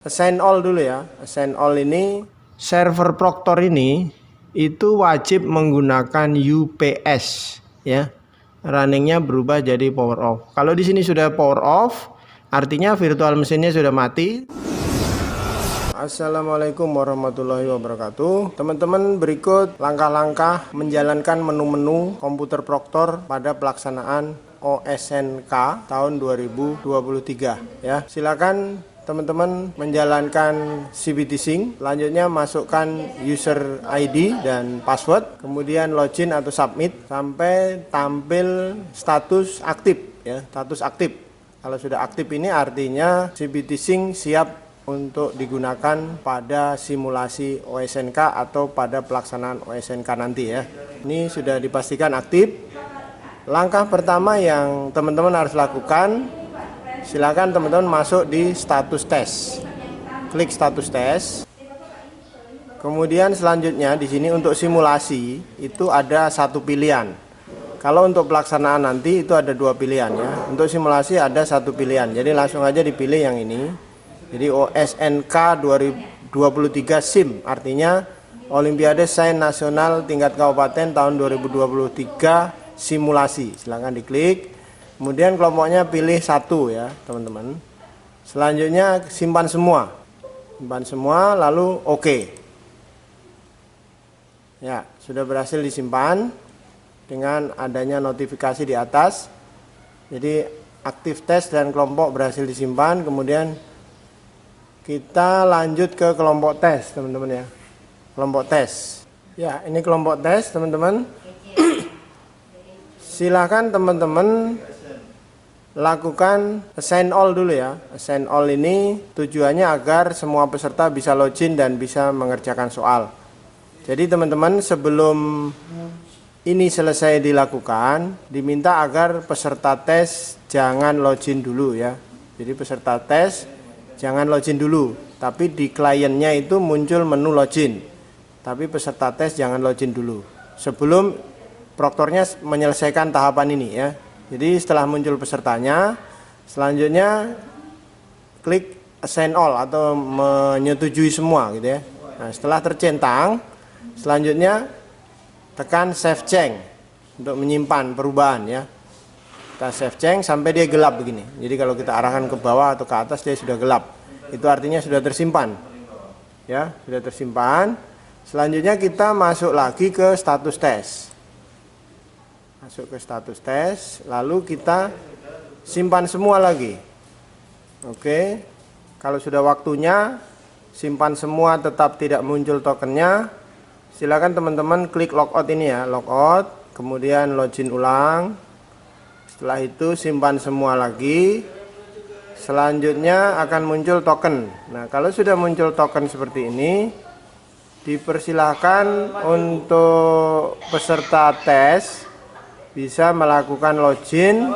Assign all dulu ya. Assign all ini, server Proctor ini itu wajib menggunakan UPS ya. Runningnya berubah jadi power off. Kalau di sini sudah power off, artinya virtual mesinnya sudah mati. Assalamualaikum warahmatullahi wabarakatuh. Teman-teman, berikut langkah-langkah menjalankan menu-menu komputer Proctor pada pelaksanaan OSNK tahun 2023 ya. Silakan teman-teman menjalankan CBT Sync. Selanjutnya masukkan user ID dan password, kemudian login atau submit sampai tampil status aktif ya, status aktif. Kalau sudah aktif ini artinya CBT Sync siap untuk digunakan pada simulasi OSNK atau pada pelaksanaan OSNK nanti ya. Ini sudah dipastikan aktif. Langkah pertama yang teman-teman harus lakukan, silakan teman-teman masuk di status tes. Klik status tes. Kemudian selanjutnya di sini untuk simulasi itu ada satu pilihan. Kalau untuk pelaksanaan nanti itu ada dua pilihan ya. Untuk simulasi ada satu pilihan. Jadi langsung aja dipilih yang ini. Jadi OSNK 2023 SIM, artinya Olimpiade Sains Nasional Tingkat Kabupaten tahun 2023 simulasi. Silahkan diklik. Kemudian kelompoknya pilih satu ya teman-teman. Selanjutnya simpan semua. Simpan semua lalu oke. Ya, sudah berhasil disimpan dengan adanya notifikasi di atas. Jadi aktif tes dan kelompok berhasil disimpan. Kemudian kita lanjut ke kelompok tes teman-teman ya. Kelompok tes. Ya, ini kelompok tes teman-teman. Silahkan teman-teman lakukan assign all dulu ya. Assign all ini tujuannya agar semua peserta bisa login dan bisa mengerjakan soal. Jadi teman-teman, sebelum ini selesai dilakukan, diminta agar peserta tes jangan login dulu ya. Jadi peserta tes jangan login dulu, tapi di kliennya itu muncul menu login. Tapi peserta tes jangan login dulu sebelum Proctornya menyelesaikan tahapan ini ya. Jadi setelah muncul pesertanya, selanjutnya klik assign all atau menyetujui semua gitu ya. Nah, setelah tercentang, selanjutnya tekan save change untuk menyimpan perubahan ya. Kita save change sampai dia gelap begini. Jadi kalau kita arahkan ke bawah atau ke atas dia sudah gelap. Itu artinya sudah tersimpan. Ya, sudah tersimpan. Selanjutnya kita masuk lagi ke status tes. Masuk ke status tes, lalu kita simpan semua lagi. Oke. Kalau sudah waktunya simpan semua tetap tidak muncul tokennya, silakan teman-teman klik logout ini ya, logout, kemudian login ulang. Setelah itu simpan semua lagi. Selanjutnya akan muncul token. Nah, kalau sudah muncul token seperti ini, dipersilahkan untuk peserta tes bisa melakukan login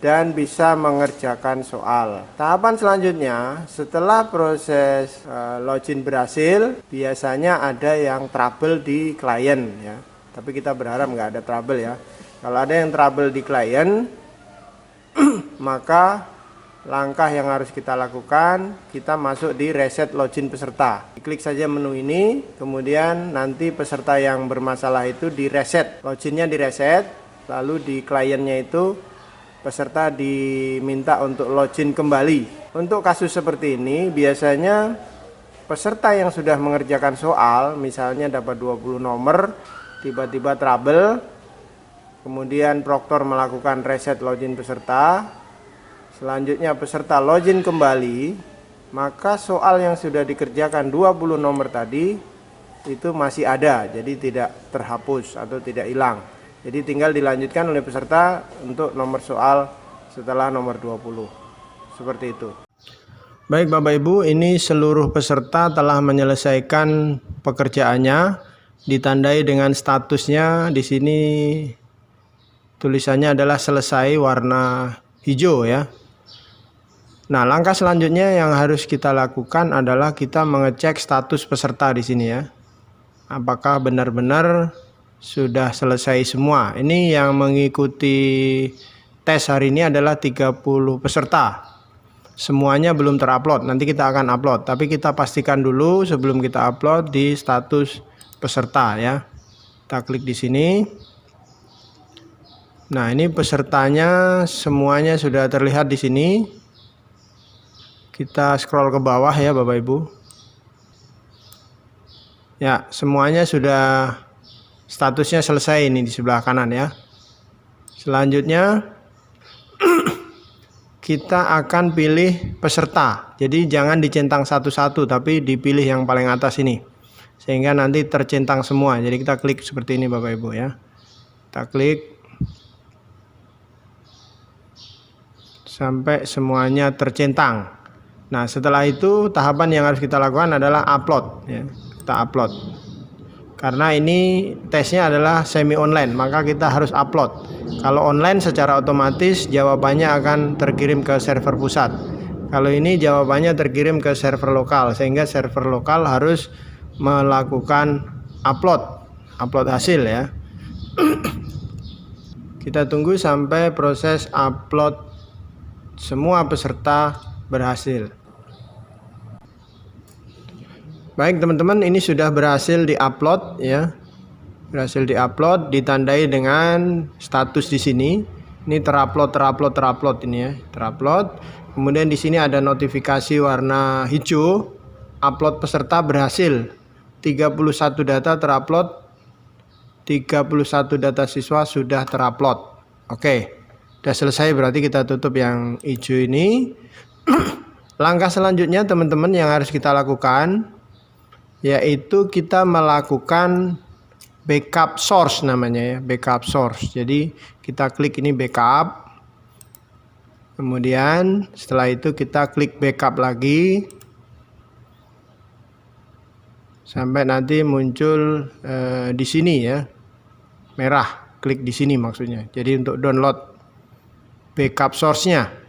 dan bisa mengerjakan soal. Tahapan selanjutnya, setelah proses login berhasil, biasanya ada yang trouble di klien ya. Tapi kita berharap nggak ada trouble ya. Kalau ada yang trouble di klien, maka langkah yang harus kita lakukan, kita masuk di reset login peserta. Klik saja menu ini, kemudian nanti peserta yang bermasalah itu di reset, loginnya di reset, lalu di kliennya itu peserta diminta untuk login kembali. Untuk kasus seperti ini, biasanya peserta yang sudah mengerjakan soal, misalnya dapat 20 nomor, tiba-tiba trouble, kemudian Proctor melakukan reset login peserta, selanjutnya peserta login kembali, maka soal yang sudah dikerjakan 20 nomor tadi itu masih ada, jadi tidak terhapus atau tidak hilang. Jadi tinggal dilanjutkan oleh peserta untuk nomor soal setelah nomor 20. Seperti itu. Baik Bapak Ibu, ini seluruh peserta telah menyelesaikan pekerjaannya, ditandai dengan statusnya. Di sini tulisannya adalah selesai warna hijau ya. Nah, langkah selanjutnya yang harus kita lakukan adalah kita mengecek status peserta di sini ya. Apakah benar-benar sudah selesai semua. Ini yang mengikuti tes hari ini adalah 30 peserta. semuanya belum terupload. Nanti kita akan upload, tapi kita pastikan dulu sebelum kita upload di status peserta ya. Kita klik di sini. Nah, ini pesertanya semuanya sudah terlihat di sini. Kita scroll ke bawah ya Bapak Ibu. Ya, semuanya sudah statusnya selesai ini di sebelah kanan ya. Selanjutnya kita akan pilih peserta. Jadi jangan dicentang satu-satu, tapi dipilih yang paling atas ini. Sehingga nanti tercentang semua. Jadi kita klik seperti ini Bapak Ibu ya. Kita klik sampai semuanya tercentang. Nah, setelah itu tahapan yang harus kita lakukan adalah upload ya. Kita upload. Karena ini tesnya adalah semi online, maka kita harus upload. Kalau online secara otomatis jawabannya akan terkirim ke server pusat. Kalau ini jawabannya terkirim ke server lokal, sehingga server lokal harus melakukan upload hasil ya. Kita tunggu sampai proses upload semua peserta berhasil. Baik teman-teman, ini sudah berhasil diupload ya. Berhasil diupload, ditandai dengan status di sini. Ini terupload ini ya, terupload. Kemudian di sini ada notifikasi warna hijau, upload peserta berhasil. 31 data terupload, 31 data siswa sudah terupload. Oke, sudah selesai, berarti kita tutup yang hijau ini. Langkah selanjutnya teman-teman yang harus kita lakukan yaitu kita melakukan backup source namanya ya, backup source. Jadi kita klik ini backup. Kemudian setelah itu kita klik backup lagi. Sampai nanti muncul di sini ya. Merah, klik di sini maksudnya. Jadi untuk download backup source-nya.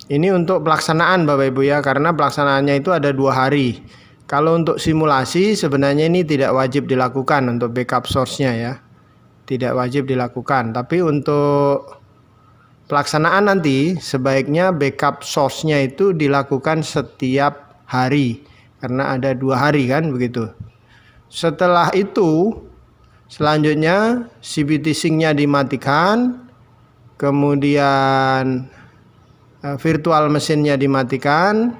Ini untuk pelaksanaan Bapak Ibu ya, karena pelaksanaannya itu ada 2 hari. Kalau untuk simulasi sebenarnya ini tidak wajib dilakukan untuk backup source-nya ya. Tidak wajib dilakukan. Tapi untuk pelaksanaan nanti sebaiknya backup source-nya itu dilakukan setiap hari. Karena ada 2 hari kan begitu. Setelah itu selanjutnya CBT Sync-nya dimatikan. Kemudian virtual mesinnya dimatikan,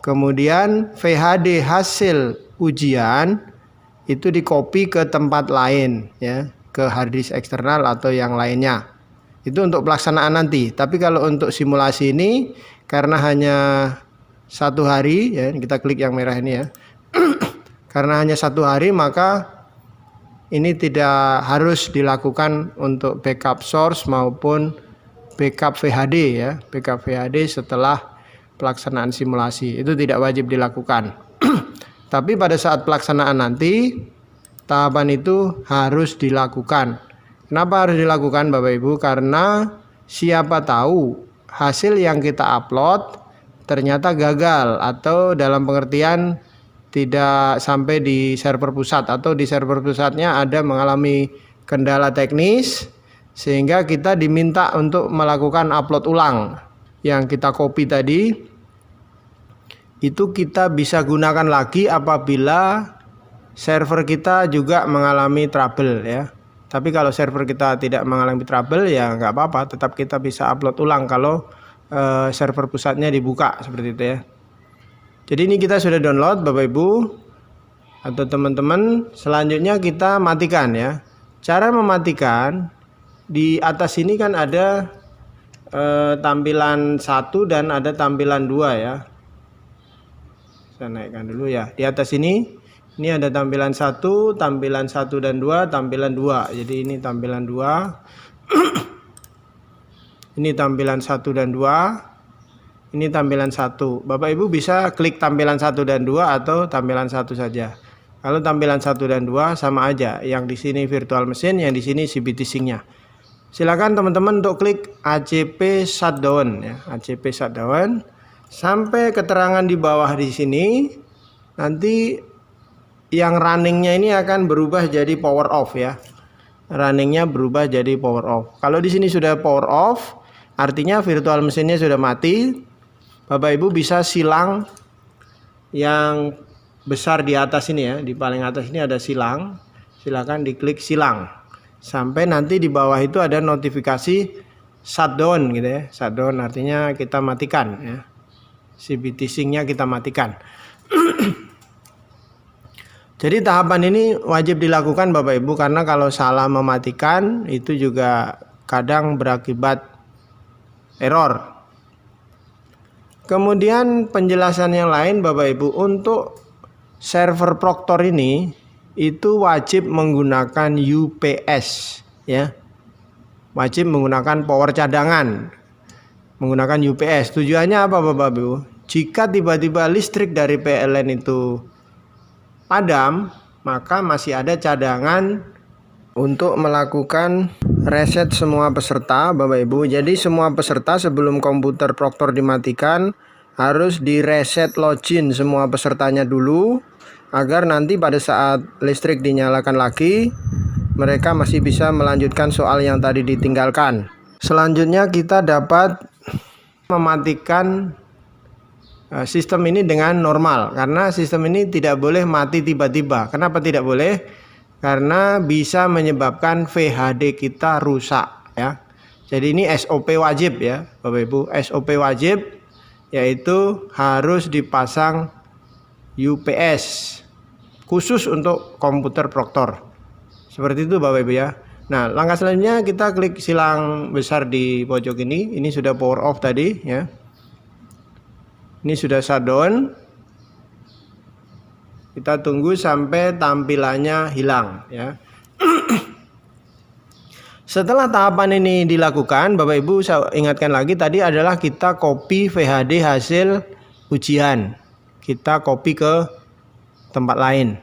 kemudian VHD hasil ujian itu dikopi ke tempat lain ya, ke hard disk eksternal atau yang lainnya. Itu untuk pelaksanaan nanti. Tapi kalau untuk simulasi ini karena hanya 1 hari ya, kita klik yang merah ini ya. Karena hanya 1 hari maka ini tidak harus dilakukan untuk backup source maupun backup VHD ya, backup VHD setelah pelaksanaan simulasi itu tidak wajib dilakukan. Tapi pada saat pelaksanaan nanti tahapan itu harus dilakukan. Kenapa harus dilakukan Bapak Ibu? Karena siapa tahu hasil yang kita upload ternyata gagal atau dalam pengertian tidak sampai di server pusat atau di server pusatnya ada mengalami kendala teknis. Sehingga kita diminta untuk melakukan upload ulang. Yang kita copy tadi itu kita bisa gunakan lagi apabila server kita juga mengalami trouble ya. Tapi kalau server kita tidak mengalami trouble ya nggak apa-apa, tetap kita bisa upload ulang kalau server pusatnya dibuka seperti itu ya. Jadi ini kita sudah download Bapak Ibu atau teman-teman. Selanjutnya kita matikan ya. Cara mematikan, di atas ini kan ada tampilan 1 dan ada tampilan 2 ya. Saya naikkan dulu ya. Di atas ini ada tampilan 1, tampilan 1 dan 2, tampilan 2. Jadi ini tampilan 2. Ini tampilan 1 dan 2. Ini tampilan 1. Bapak Ibu bisa klik tampilan 1 dan 2 atau tampilan 1 saja. Kalau tampilan 1 dan 2 sama aja. Yang di sini virtual machine, yang di sini CBT Sync-nya. Silakan teman-teman untuk klik ACP shutdown ya, ACP shutdown sampai keterangan di bawah di sini. Nanti yang runningnya ini akan berubah jadi power off ya. runningnya berubah jadi power off. Kalau di sini sudah power off, artinya virtual mesinnya sudah mati. Bapak Ibu bisa silang yang besar di atas ini ya, di paling atas ini ada silang. Silakan diklik silang. Sampai nanti di bawah itu ada notifikasi shutdown gitu ya. Shutdown artinya kita matikan ya. CBT sync-nya kita matikan. Jadi tahapan ini wajib dilakukan Bapak Ibu, karena kalau salah mematikan itu juga kadang berakibat error. Kemudian penjelasan yang lain Bapak Ibu, untuk server Proctor ini itu wajib menggunakan UPS ya. Wajib menggunakan power cadangan, menggunakan UPS. Tujuannya apa Bapak Ibu? Jika tiba-tiba listrik dari PLN itu padam, maka masih ada cadangan untuk melakukan reset semua peserta Bapak Ibu. Jadi semua peserta sebelum komputer Proctor dimatikan harus di reset login semua pesertanya dulu, agar nanti pada saat listrik dinyalakan lagi mereka masih bisa melanjutkan soal yang tadi ditinggalkan. Selanjutnya kita dapat mematikan sistem ini dengan normal, karena sistem ini tidak boleh mati tiba-tiba. Kenapa tidak boleh? Karena bisa menyebabkan VHD kita rusak ya. Jadi ini SOP wajib ya Bapak Ibu. SOP wajib yaitu harus dipasang UPS khusus untuk komputer Proctor. Seperti itu Bapak Ibu ya. Nah, langkah selanjutnya kita klik silang besar di pojok ini. Ini sudah power off tadi ya. Ini sudah shutdown. Kita tunggu sampai tampilannya hilang ya. Setelah tahapan ini dilakukan, Bapak Ibu saya ingatkan lagi, tadi adalah kita copy VHD hasil ujian. Kita copy ke tempat lain.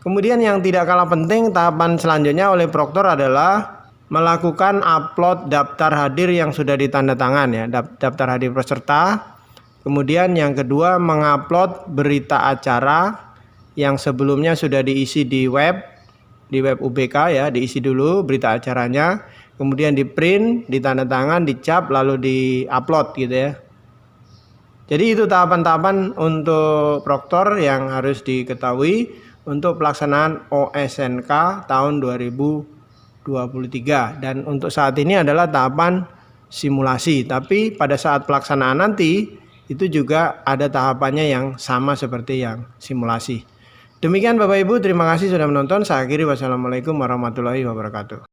Kemudian yang tidak kalah penting, tahapan selanjutnya oleh Proctor adalah melakukan upload daftar hadir yang sudah ditandatangan ya, daftar hadir peserta. Kemudian yang kedua, mengupload berita acara yang sebelumnya sudah diisi di web UBK ya, diisi dulu berita acaranya, kemudian di print, ditandatangan, dicap, lalu diupload gitu ya. Jadi itu tahapan-tahapan untuk Proctor yang harus diketahui untuk pelaksanaan OSNK tahun 2023. Dan untuk saat ini adalah tahapan simulasi, tapi pada saat pelaksanaan nanti itu juga ada tahapannya yang sama seperti yang simulasi. Demikian Bapak Ibu, terima kasih sudah menonton. Saya akhiri, wassalamualaikum warahmatullahi wabarakatuh.